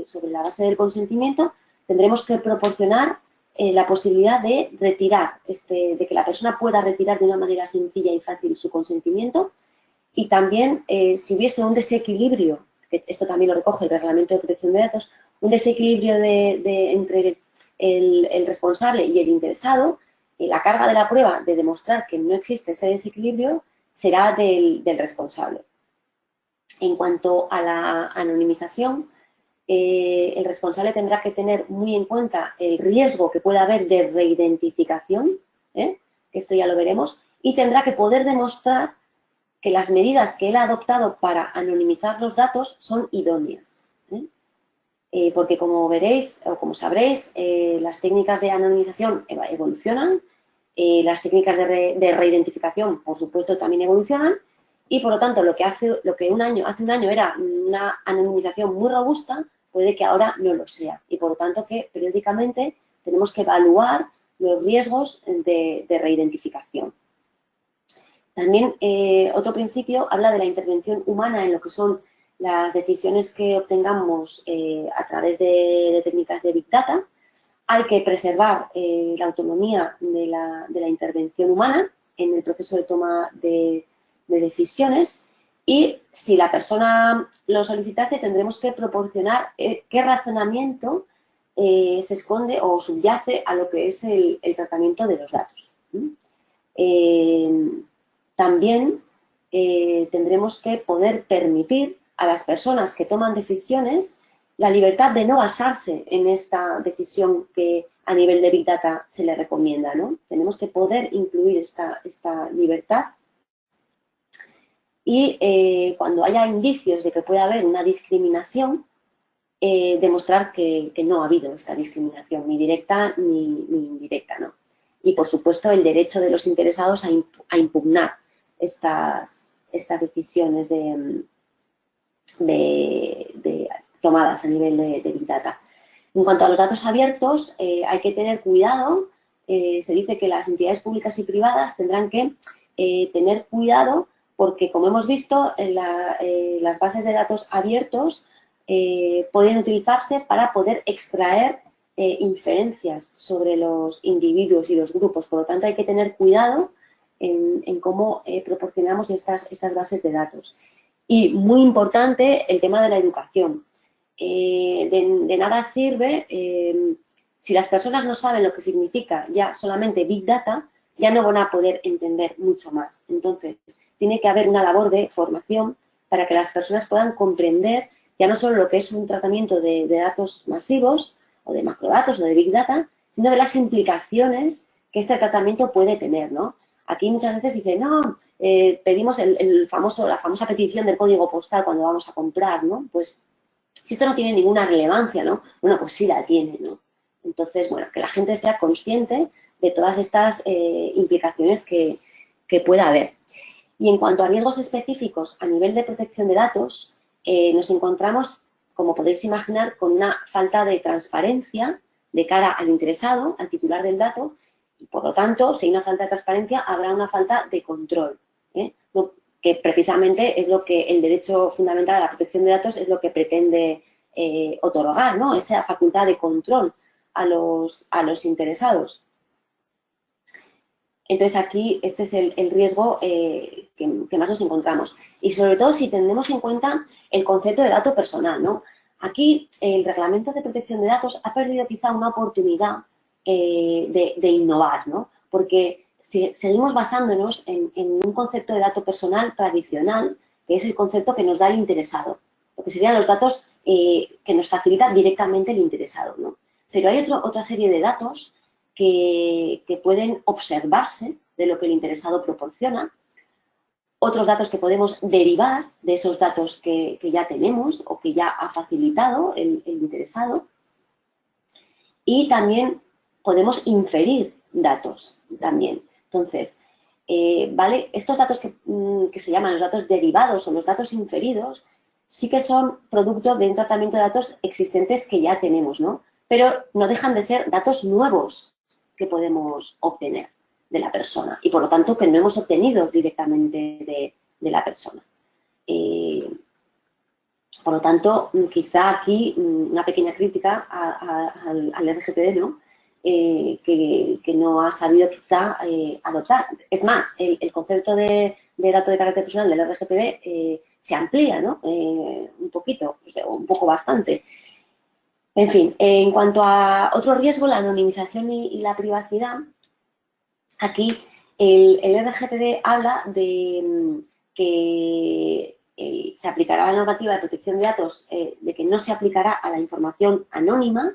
sobre la base del consentimiento, tendremos que proporcionar la posibilidad de retirar, de que la persona pueda retirar de una manera sencilla y fácil su consentimiento y también si hubiese un desequilibrio, que esto también lo recoge el Reglamento de Protección de Datos, un desequilibrio entre el responsable y el interesado, la carga de la prueba de demostrar que no existe ese desequilibrio será del responsable. En cuanto a la anonimización, el responsable tendrá que tener muy en cuenta el riesgo que pueda haber de reidentificación, que esto ya lo veremos, y tendrá que poder demostrar que las medidas que él ha adoptado para anonimizar los datos son idóneas. Porque como veréis o como sabréis, las técnicas de anonimización evolucionan, las técnicas de reidentificación, por supuesto, también evolucionan y por lo tanto lo que hace un año era una anonimización muy robusta, puede que ahora no lo sea. Y por lo tanto que periódicamente tenemos que evaluar los riesgos de reidentificación. También otro principio habla de la intervención humana en lo que son las decisiones que obtengamos a través de técnicas de Big Data. Hay que preservar la autonomía de la intervención humana en el proceso de toma de decisiones y si la persona lo solicitase tendremos que proporcionar qué razonamiento se esconde o subyace a lo que es el tratamiento de los datos. También tendremos que poder permitir a las personas que toman decisiones la libertad de no basarse en esta decisión que a nivel de Big Data se le recomienda, ¿no? Tenemos que poder incluir esta libertad y cuando haya indicios de que pueda haber una discriminación, demostrar que no ha habido esta discriminación, ni directa ni indirecta, ¿no? Y, por supuesto, el derecho de los interesados a impugnar estas decisiones tomadas a nivel de Big Data. En cuanto a los datos abiertos, hay que tener cuidado. Se dice que las entidades públicas y privadas tendrán que tener cuidado porque, como hemos visto, las bases de datos abiertos pueden utilizarse para poder extraer inferencias sobre los individuos y los grupos. Por lo tanto, hay que tener cuidado en cómo proporcionamos estas bases de datos. Y muy importante el tema de la educación. De nada sirve, si las personas no saben lo que significa ya solamente Big Data, ya no van a poder entender mucho más. Entonces, tiene que haber una labor de formación para que las personas puedan comprender ya no solo lo que es un tratamiento de datos masivos o de macrodatos o de Big Data, sino de las implicaciones que este tratamiento puede tener, ¿no? Aquí muchas veces dicen, no, pedimos la famosa petición del código postal cuando vamos a comprar, ¿no? Pues si esto no tiene ninguna relevancia, ¿no? Bueno, pues sí la tiene, ¿no? Entonces, bueno, que la gente sea consciente de todas estas implicaciones que pueda haber. Y en cuanto a riesgos específicos a nivel de protección de datos, nos encontramos, como podéis imaginar, con una falta de transparencia de cara al interesado, al titular del dato, y por lo tanto, si hay una falta de transparencia, habrá una falta de control, que precisamente es lo que el derecho fundamental a la protección de datos es lo que pretende otorgar, ¿no? Esa facultad de control a los interesados. Entonces, aquí este es el riesgo que más nos encontramos. Y sobre todo si tenemos en cuenta el concepto de dato personal, ¿no? Aquí el Reglamento de Protección de Datos ha perdido quizá una oportunidad de innovar, ¿no? Porque si seguimos basándonos en un concepto de dato personal tradicional, que es el concepto que nos da el interesado, lo que serían los datos que nos facilita directamente el interesado, ¿no? Pero hay otra serie de datos que pueden observarse de lo que el interesado proporciona, otros datos que podemos derivar de esos datos que ya tenemos o que ya ha facilitado el interesado, y también podemos inferir datos también. Entonces, ¿vale? Estos datos que se llaman los datos derivados o los datos inferidos sí que son producto de un tratamiento de datos existentes que ya tenemos, ¿no? Pero no dejan de ser datos nuevos que podemos obtener de la persona y, por lo tanto, que no hemos obtenido directamente de la persona. Por lo tanto, quizá aquí una pequeña crítica al RGPD, ¿no? Que no ha sabido quizá adoptar. Es más, el concepto de dato de carácter personal del RGPD se amplía, ¿no? Un poquito, un poco bastante. En fin, en cuanto a otro riesgo, la anonimización y la privacidad, aquí el RGPD habla de que se aplicará la normativa de protección de datos, de que no se aplicará a la información anónima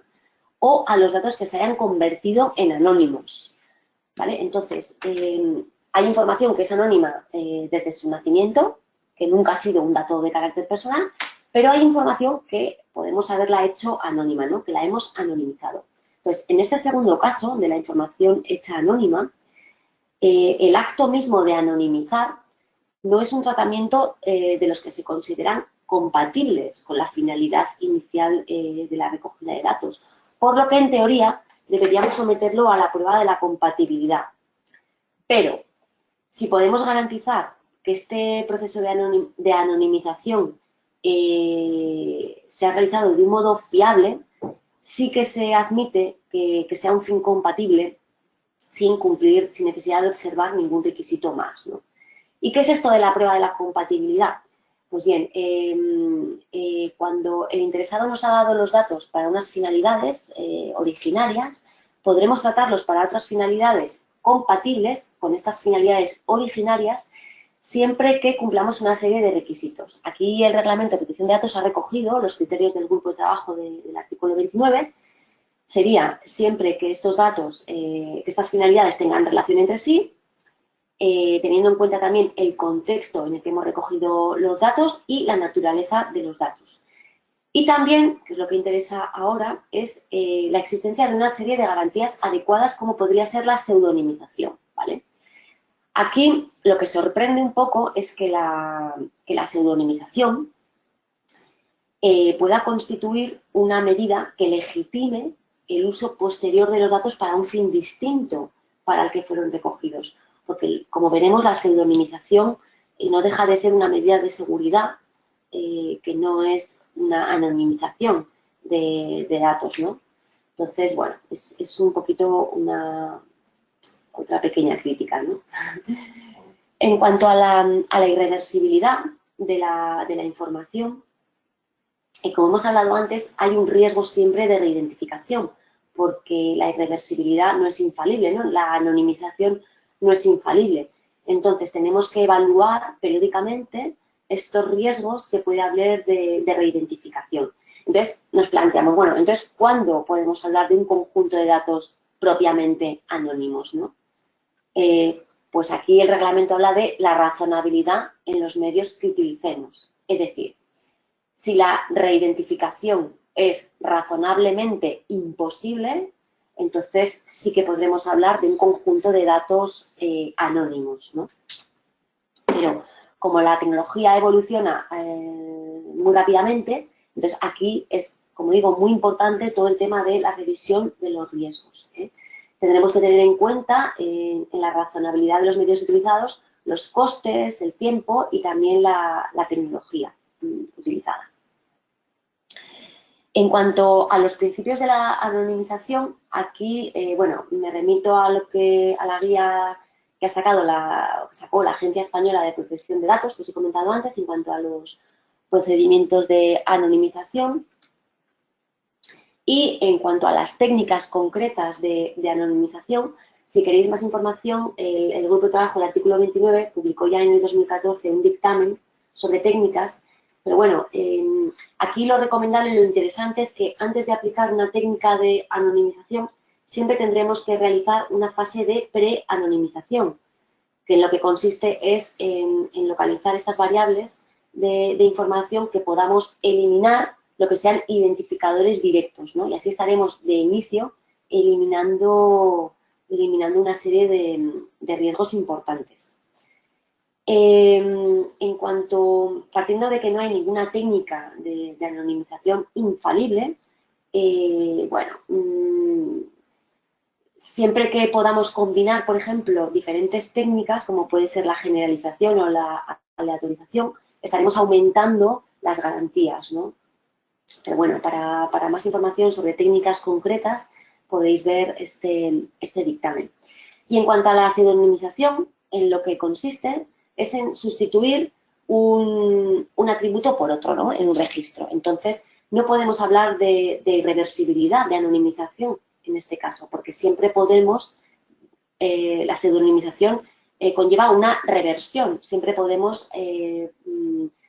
o a los datos que se hayan convertido en anónimos, ¿vale? Entonces, hay información que es anónima desde su nacimiento, que nunca ha sido un dato de carácter personal, pero hay información que podemos haberla hecho anónima, ¿no? Que la hemos anonimizado. Entonces, en este segundo caso de la información hecha anónima, el acto mismo de anonimizar no es un tratamiento de los que se consideran compatibles con la finalidad inicial de la recogida de datos, por lo que en teoría deberíamos someterlo a la prueba de la compatibilidad. Pero si podemos garantizar que este proceso de anonimización se ha realizado de un modo fiable, sí que se admite que sea un fin compatible sin cumplir, sin necesidad de observar ningún requisito más, ¿no? ¿Y qué es esto de la prueba de la compatibilidad? Pues bien, cuando el interesado nos ha dado los datos para unas finalidades originarias, podremos tratarlos para otras finalidades compatibles con estas finalidades originarias siempre que cumplamos una serie de requisitos. Aquí el Reglamento de Protección de Datos ha recogido los criterios del grupo de trabajo del artículo 29. Sería siempre que estos datos, que estas finalidades tengan relación entre sí, teniendo en cuenta también el contexto en el que hemos recogido los datos y la naturaleza de los datos. Y también, que es lo que interesa ahora, es la existencia de una serie de garantías adecuadas como podría ser la pseudonimización, ¿vale? Aquí lo que sorprende un poco es que la pseudonimización pueda constituir una medida que legitime el uso posterior de los datos para un fin distinto para el que fueron recogidos. Porque, como veremos, la pseudonimización no deja de ser una medida de seguridad que no es una anonimización de datos, ¿no? Entonces, bueno, es un poquito otra pequeña crítica, ¿no? En cuanto a la irreversibilidad de la información, como hemos hablado antes, hay un riesgo siempre de reidentificación, porque la irreversibilidad no es infalible, ¿no? La anonimización no es infalible. Entonces, tenemos que evaluar periódicamente estos riesgos que puede haber de reidentificación. Entonces, nos planteamos, bueno, entonces, ¿cuándo podemos hablar de un conjunto de datos propiamente anónimos, ¿no? Pues aquí el reglamento habla de la razonabilidad en los medios que utilicemos. Es decir, si la reidentificación es razonablemente imposible, entonces sí que podremos hablar de un conjunto de datos anónimos, ¿no? Pero como la tecnología evoluciona muy rápidamente, entonces aquí es, como digo, muy importante todo el tema de la revisión de los riesgos, ¿eh? Tendremos que tener en cuenta en la razonabilidad de los medios utilizados los costes, el tiempo y también la tecnología utilizada. En cuanto a los principios de la anonimización, aquí, bueno, me remito a la guía que sacó la Agencia Española de Protección de Datos, que os he comentado antes, en cuanto a los procedimientos de anonimización. Y en cuanto a las técnicas concretas de anonimización, si queréis más información, el Grupo de Trabajo, el artículo 29, publicó ya en el 2014 un dictamen sobre técnicas. Pero bueno, aquí lo recomendable y lo interesante es que antes de aplicar una técnica de anonimización, siempre tendremos que realizar una fase de pre-anonimización, que en lo que consiste es en localizar estas variables de información que podamos eliminar lo que sean identificadores directos, ¿no? Y así estaremos de inicio eliminando una serie de riesgos importantes. Partiendo de que no hay ninguna técnica de anonimización infalible, bueno, siempre que podamos combinar, por ejemplo, diferentes técnicas, como puede ser la generalización o la aleatorización, estaremos aumentando las garantías, ¿no? Pero bueno, para más información sobre técnicas concretas podéis ver este dictamen. Y en cuanto a la pseudonimización, en lo que consiste es en sustituir un atributo por otro, ¿no? En un registro. Entonces, no podemos hablar de irreversibilidad, de anonimización en este caso, porque siempre podemos, la pseudonimización conlleva una reversión, siempre podemos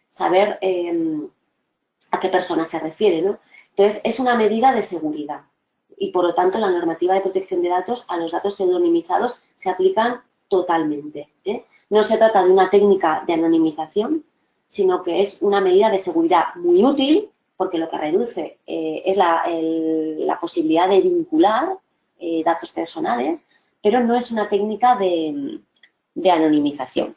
saber a qué persona se refiere, ¿no? Entonces, es una medida de seguridad y, por lo tanto, la normativa de protección de datos a los datos pseudonimizados se aplican totalmente, ¿eh? No se trata de una técnica de anonimización, sino que es una medida de seguridad muy útil porque lo que reduce es la posibilidad de vincular datos personales, pero no es una técnica de anonimización.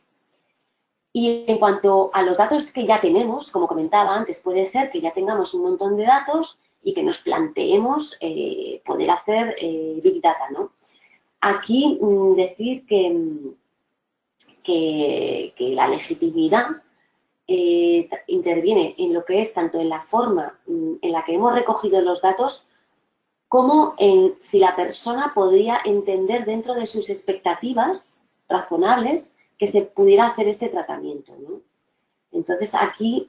Y en cuanto a los datos que ya tenemos, como comentaba antes, puede ser que ya tengamos un montón de datos y que nos planteemos poder hacer Big Data, ¿no? Aquí decir que la legitimidad interviene en lo que es tanto en la forma en la que hemos recogido los datos como en si la persona podría entender dentro de sus expectativas razonables que se pudiera hacer este tratamiento, ¿no? Entonces aquí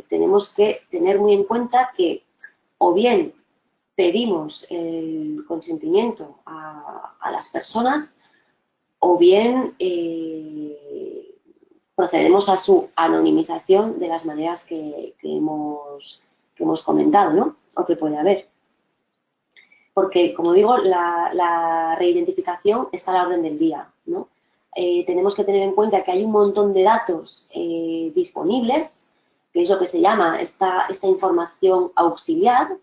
tenemos que tener muy en cuenta que o bien pedimos el consentimiento a las personas o bien procedemos a su anonimización de las maneras que hemos comentado, ¿no? O que puede haber. Porque, como digo, la reidentificación está a la orden del día, ¿no? Tenemos que tener en cuenta que hay un montón de datos disponibles, que es lo que se llama esta información auxiliar,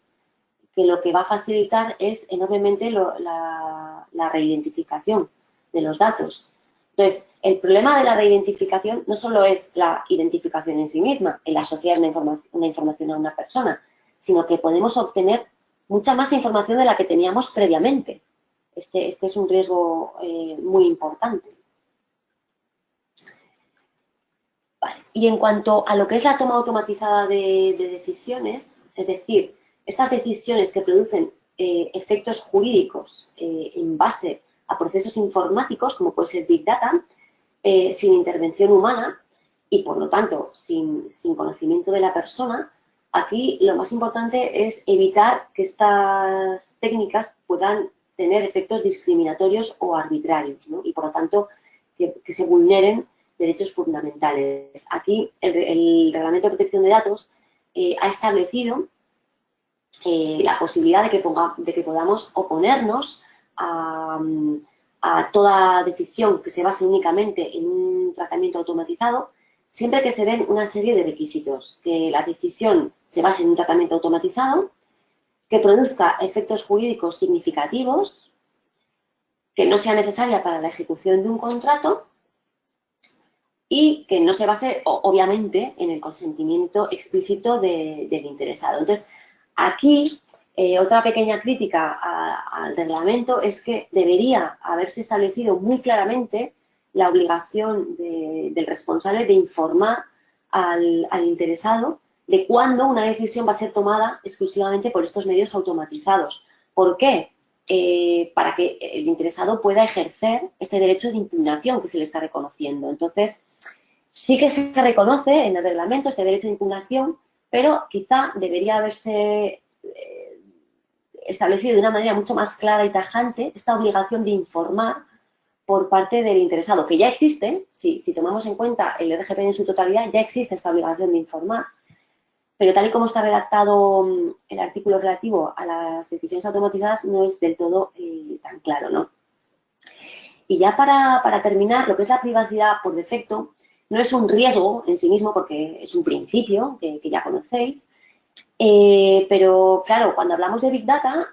que lo que va a facilitar es enormemente la reidentificación de los datos. Entonces, el problema de la reidentificación no solo es la identificación en sí misma, el asociar una información a una persona, sino que podemos obtener mucha más información de la que teníamos previamente. Este es un riesgo muy importante. Vale. Y en cuanto a lo que es la toma automatizada de decisiones, es decir, estas decisiones que producen efectos jurídicos en base a procesos informáticos, como puede ser Big Data, sin intervención humana y, por lo tanto, sin conocimiento de la persona, aquí lo más importante es evitar que estas técnicas puedan tener efectos discriminatorios o arbitrarios, ¿no? Y, por lo tanto, que se vulneren derechos fundamentales. Aquí el Reglamento de Protección de Datos ha establecido la posibilidad de que podamos oponernos a toda decisión que se base únicamente en un tratamiento automatizado, siempre que se den una serie de requisitos. Que la decisión se base en un tratamiento automatizado, que produzca efectos jurídicos significativos, que no sea necesaria para la ejecución de un contrato y que no se base, obviamente, en el consentimiento explícito del interesado. Entonces, aquí, otra pequeña crítica al reglamento es que debería haberse establecido muy claramente la obligación del responsable de informar al interesado de cuándo una decisión va a ser tomada exclusivamente por estos medios automatizados. ¿Por qué? Para que el interesado pueda ejercer este derecho de impugnación que se le está reconociendo. Entonces, sí que se reconoce en el reglamento este derecho de impugnación, pero quizá debería haberse establecido de una manera mucho más clara y tajante esta obligación de informar por parte del interesado, que ya existe, si tomamos en cuenta el RGPD en su totalidad, ya existe esta obligación de informar, pero tal y como está redactado el artículo relativo a las decisiones automatizadas no es del todo tan claro, ¿no? Y ya para terminar, lo que es la privacidad por defecto no es un riesgo en sí mismo porque es un principio que ya conocéis, pero claro, cuando hablamos de Big Data,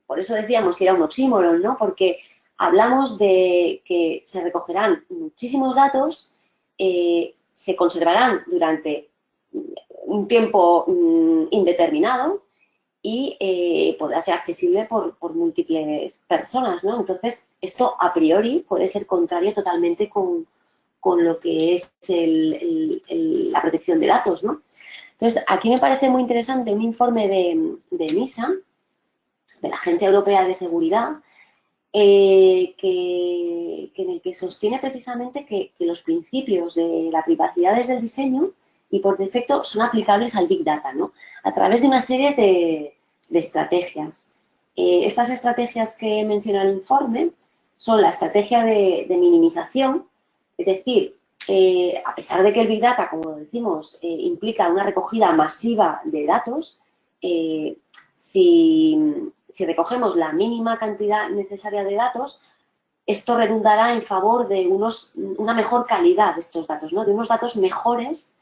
por eso decíamos si era un oxímoron, ¿no? Porque hablamos de que se recogerán muchísimos datos, se conservarán durante un tiempo indeterminado y podrá ser accesible por múltiples personas, ¿no? Entonces, esto a priori puede ser contrario totalmente con lo que es la protección de datos, ¿no? Entonces, aquí me parece muy interesante un informe de NISA, de la Agencia Europea de Seguridad, en el que sostiene precisamente que los principios de la privacidad desde el diseño y por defecto son aplicables al Big Data, ¿no? A través de una serie de estrategias. Estas estrategias que menciona el informe son la estrategia de minimización, es decir, a pesar de que el Big Data, como decimos, implica una recogida masiva de datos, si recogemos la mínima cantidad necesaria de datos, esto redundará en favor de una mejor calidad de estos datos, ¿no? De unos datos mejores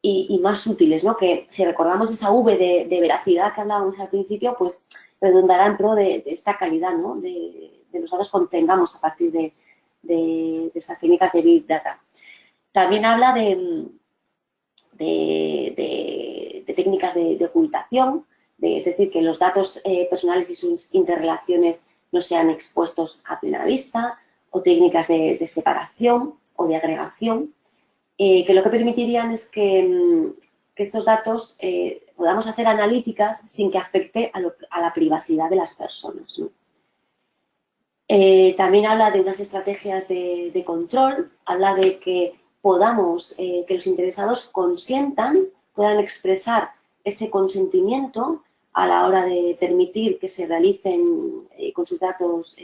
y más útiles, ¿no? Que si recordamos esa V de veracidad que hablábamos al principio, pues redundará en pro de esta calidad, ¿no? De los datos que obtengamos a partir de estas técnicas de Big Data. También habla de técnicas de ocultación, es decir, que los datos personales y sus interrelaciones no sean expuestos a plena vista, o técnicas de separación o de agregación, que lo que permitirían es que estos datos podamos hacer analíticas sin que afecte a la privacidad de las personas, ¿no? También habla de unas estrategias de control, habla de que podamos, que los interesados consientan, puedan expresar ese consentimiento a la hora de permitir que se realicen con sus datos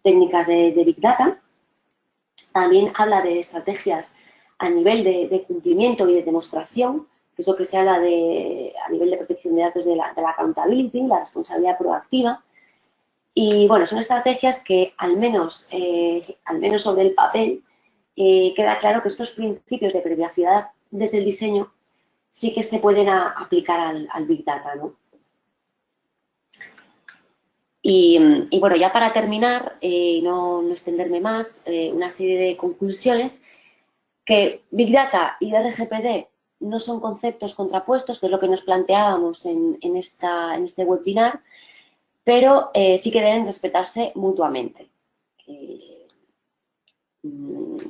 técnicas de Big Data. También habla de estrategias a nivel de cumplimiento y de demostración, que es lo que se habla a nivel de protección de datos de la accountability, la responsabilidad proactiva. Y bueno, son estrategias que al menos sobre el papel queda claro que estos principios de privacidad desde el diseño sí que se pueden aplicar al Big Data, ¿no? Y bueno, ya para terminar, no extenderme más, una serie de conclusiones, que Big Data y RGPD no son conceptos contrapuestos, que es lo que nos planteábamos en este webinar, pero sí que deben respetarse mutuamente.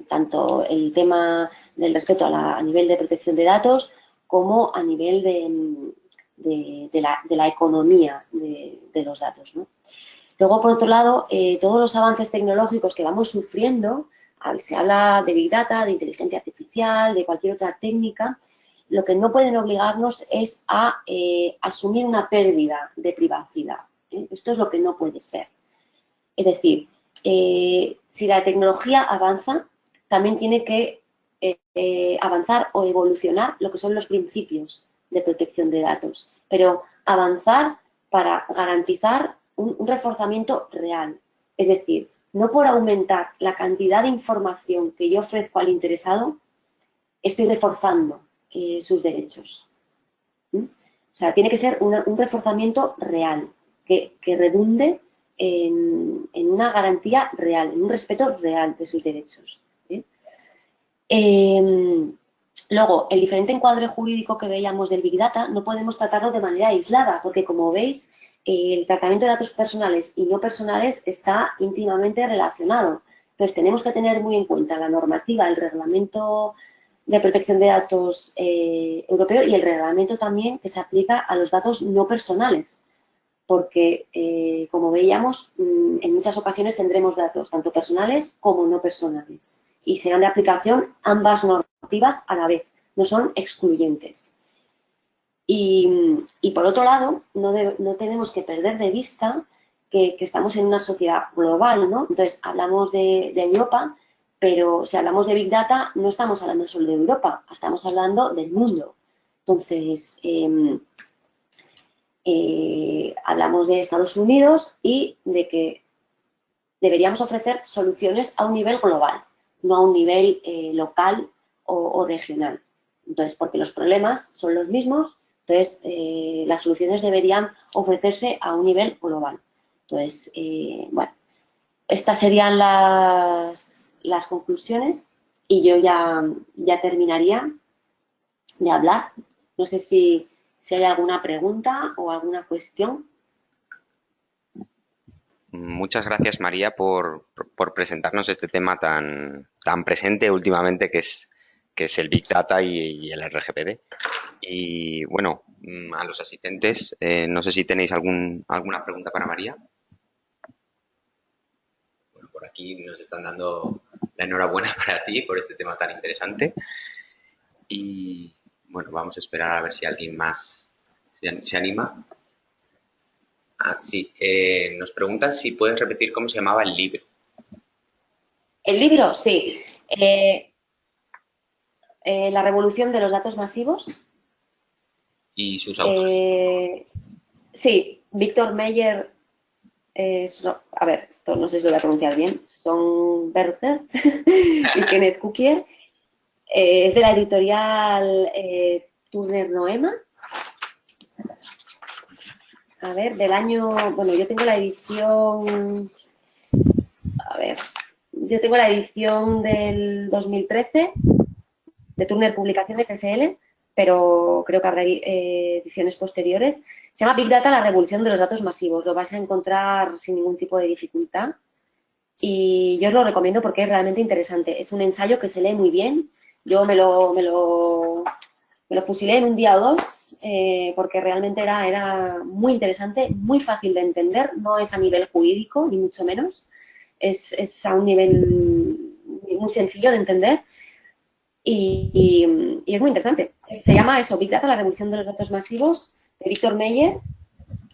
Tanto el tema del respeto a nivel de protección de datos como a nivel de la economía de los datos, ¿no? Luego, por otro lado, todos los avances tecnológicos que vamos sufriendo, se habla de Big Data, de inteligencia artificial, de cualquier otra técnica, lo que no pueden obligarnos es a asumir una pérdida de privacidad. Esto es lo que no puede ser. Es decir, si la tecnología avanza, también tiene que avanzar o evolucionar lo que son los principios de protección de datos, pero avanzar para garantizar un reforzamiento real. Es decir, no por aumentar la cantidad de información que yo ofrezco al interesado, estoy reforzando sus derechos. O sea, tiene que ser un reforzamiento real, que redunde en una garantía real, en un respeto real de sus derechos. Luego, el diferente encuadre jurídico que veíamos del Big Data no podemos tratarlo de manera aislada, porque como veis, el tratamiento de datos personales y no personales está íntimamente relacionado. Entonces, tenemos que tener muy en cuenta la normativa, el reglamento de protección de datos europeo y el reglamento también que se aplica a los datos no personales, porque, como veíamos, en muchas ocasiones tendremos datos tanto personales como no personales y serán de aplicación ambas normativas a la vez, no son excluyentes. Y por otro lado, no tenemos que perder de vista que estamos en una sociedad global, ¿no? Entonces, hablamos de Europa, pero si hablamos de Big Data, no estamos hablando solo de Europa, estamos hablando del mundo. Entonces, hablamos de Estados Unidos y de que deberíamos ofrecer soluciones a un nivel global, no a un nivel local o regional. Entonces, porque los problemas son los mismos, entonces las soluciones deberían ofrecerse a un nivel global. Entonces, bueno, estas serían las conclusiones y yo ya terminaría de hablar. No sé si hay alguna pregunta o alguna cuestión. Muchas gracias, María, por presentarnos este tema tan presente últimamente que es el Big Data y el RGPD. Y bueno, a los asistentes, no sé si tenéis alguna pregunta para María. Bueno, por aquí nos están dando la enhorabuena para ti por este tema tan interesante. Y bueno, vamos a esperar a ver si alguien más se anima. Ah, sí, nos preguntan si puedes repetir cómo se llamaba el libro. El libro, sí. La revolución de los datos masivos. Y sus autores. Sí, Víctor Meyer, a ver, esto no sé si lo voy a pronunciar bien, Sonberger y Kenneth Cukier. Es de la editorial Turner Noema. A ver, del año, bueno, yo tengo la edición, a ver, yo tengo la edición del 2013 de Turner Publicaciones SL, pero creo que habrá ediciones posteriores. Se llama Big Data, la revolución de los datos masivos. Lo vais a encontrar sin ningún tipo de dificultad y yo os lo recomiendo porque es realmente interesante. Es un ensayo que se lee muy bien. Yo me lo fusilé en un día o dos porque realmente era muy interesante, muy fácil de entender. No es a nivel jurídico, ni mucho menos. Es a un nivel muy sencillo de entender y es muy interesante. Se llama eso, Big Data, la revolución de los datos masivos, de Víctor Meyer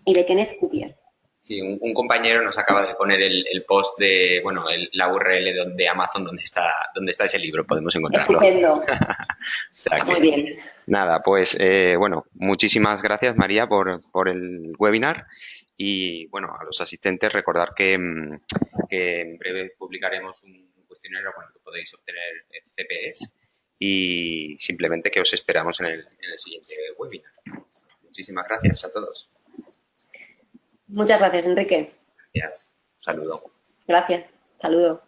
y de Kenneth Cupier. Sí, un compañero nos acaba de poner el post de, bueno, la URL de Amazon donde está ese libro, podemos encontrarlo. Estupendo. O sea Muy que, bien. nada, pues bueno, muchísimas gracias María por el webinar y bueno, a los asistentes recordar que en breve publicaremos un cuestionario con el que podéis obtener CPEs y simplemente que os esperamos en el siguiente webinar. Muchísimas gracias a todos. Muchas gracias, Enrique. Gracias. Un saludo. Gracias. Saludo.